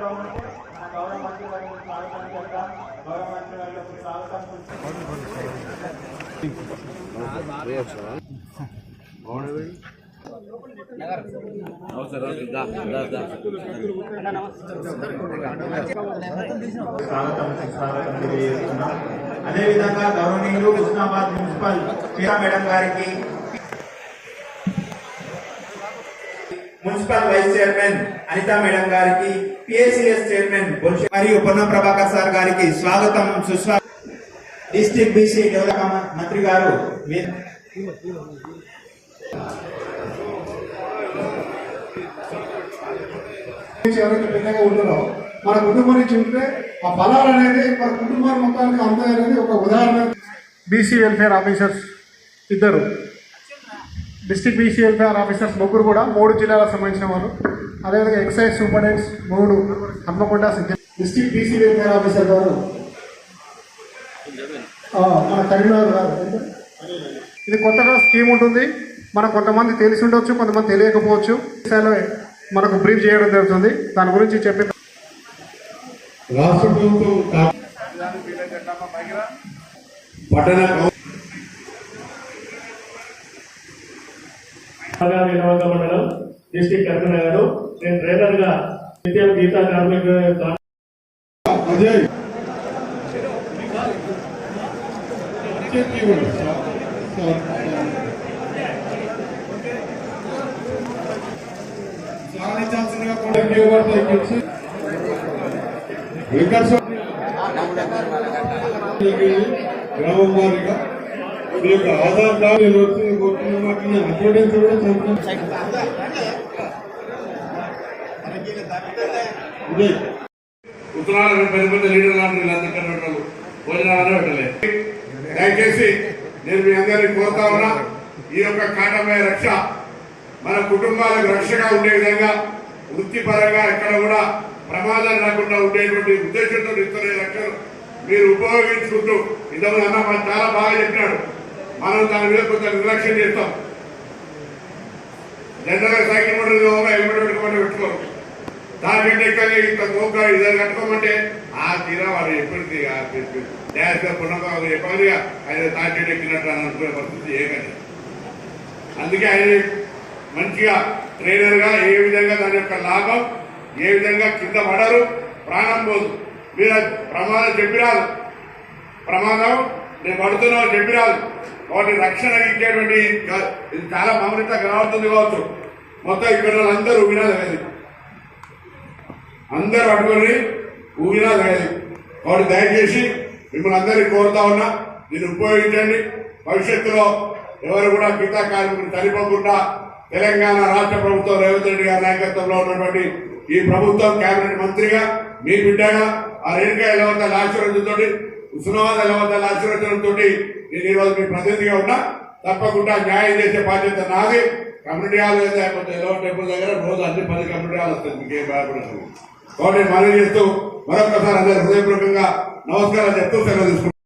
గౌరవ మంత్రి గారికి స్వాగతం చెప్తాం. గౌరవ మంత్రి గారికి స్వాగతం. అదేవిధంగా గౌరవనీయులు హుస్నాబాద్ మున్సిపల్ మేడం గారికి, municipal vice chairman Anita madam గారికి, పిఎసిఎస్ చైర్మన్ మరియు పొన్నం ప్రభాకర్ సార్ గారికి స్వాగతం సుస్వాగతం. డిస్ట్రిక్ట్ బీసీ డెవలప్మెంట్ మంత్రి గారు పెద్దగా ఉండడం మన కుటుంబం నుంచి ఉంటే ఆ ఫలాలు అనేది మన కుటుంబాన్ని మొత్తానికి అందుతాయి అనేది ఒక ఉదాహరణ. బీసీ వెల్ఫేర్ ఆఫీసర్స్ ఇద్దరు, డిస్ట్రిక్ట్ బీసీ వెల్ఫేర్ ఆఫీసర్స్ ముగ్గురు కూడా 3 జిల్లాలకు సంబంధించిన వాళ్ళు. అదేవిధంగా excise superintendents 3 Hanamkonda. District BC welfare officer గారు మన కరీంనగర్ గారు. ఇది కొత్తగా స్కీమ్ ఉంటుంది. మనకు కొంతమంది తెలిసి ఉండొచ్చు, కొంతమంది తెలియకపోవచ్చు. మనకు బ్రీఫ్ చేయడం జరుగుతుంది. దాని గురించి చెప్పి రాష్ట్ర ప్రభుత్వం పట్టణ మండలం డిస్ట్రిక్ట్ కరీంనగర్. నేను ట్రైనర్ గా నిత్యం గీతా కార్మిక గ్రామం వారిగా మీ యొక్క ఆధార్ కార్డు అడ్వర్టైజ్ కూడా ఉత్తరాలు పెద్ద పెద్ద లీడర్ లాంటి వీళ్ళందరూ భోజనాలనే పెట్టలేదు. దయచేసి నేను మీ అందరినీ కోరుతా ఉన్నా, ఈ యొక్క కాటమయ రక్ష మన కుటుంబాలకు రక్షగా ఉండే విధంగా, వృత్తిపరంగా ఎక్కడ కూడా ప్రమాదాలు రాకుండా ఉండేటువంటి ఉద్దేశంతో ఇస్తున్న రక్షణ మీరు ఉపయోగించుకుంటూ, ఇంతకుముందు అన్న మనం చాలా బాగా చెప్పినాడు, మనం దాని మీద కొంత నిర్లక్ష్యం చేస్తాం. జనరల్గా సైకిల్ మోటార్ హెల్మెట్ పెట్టుకోమని పెట్టుకోరు. దానికంటే ఎక్కడ ఇంత తోక ఇద్దరు కట్టుకోమంటే ఆ తీరా వాళ్ళు ఎప్పటికీ డ్యాష్ చెప్పాలిగా ఆయన తాటి ఎక్కినట్టు అని అనుకునే పరిస్థితి ఏకండి. అందుకే ఆయన మంచిగా ట్రైనర్గా ఏ విధంగా దాని యొక్క లాభం, ఏ విధంగా కింద పడరు, ప్రాణం పోదు. మీరు ప్రమాదం చెప్పిరాదు, ప్రమాదం నేను పడుతున్నావు చెప్పిరాదు. వాటి రక్షణ ఇచ్చేటువంటి ఇది చాలా మమరిత కనబడుతుంది కావచ్చు. మొత్తం ఇక్కడ అందరూ ఊగినా లేదు, అందరూ అడుగుని ఊగినా లేదు. కాబట్టి దయచేసి మిమ్మల్ని అందరినీ కోరుతా ఉన్నా, దీన్ని ఉపయోగించండి. భవిష్యత్తులో ఎవరు కూడా గీతా కార్మికులు చనిపోకుండా తెలంగాణ రాష్ట్ర ప్రభుత్వం రేవంత్ రెడ్డి గారి నాయకత్వంలో ఉన్నటువంటి ఈ ప్రభుత్వం కేబినెట్ మంత్రిగా మీ బిడ్డగా ఆ రేణుకా ఎలవంతాల ఆశీర్వచనంతో, ఉస్మానాబాద్ ఎలవంతాల ఆశీర్వచనంతో నేను ఈరోజు మీ ప్రతినిధిగా ఉన్నా. తప్పకుండా న్యాయం చేసే బాధ్యత నాది. కమ్యూనిటీ హాల్ లేకపోతే ఎలవన్ టెంపుల్ దగ్గర రోజు అన్ని 10 కమ్యూనిటీ హాల్ వస్తుంది, మీకేం భయపడదు. కాబట్టి మనం చేస్తూ మరొకసారి అందరూ హృదయపూర్వకంగా నమస్కారాలు చెప్తూ సెలవు తీసుకుంటాం.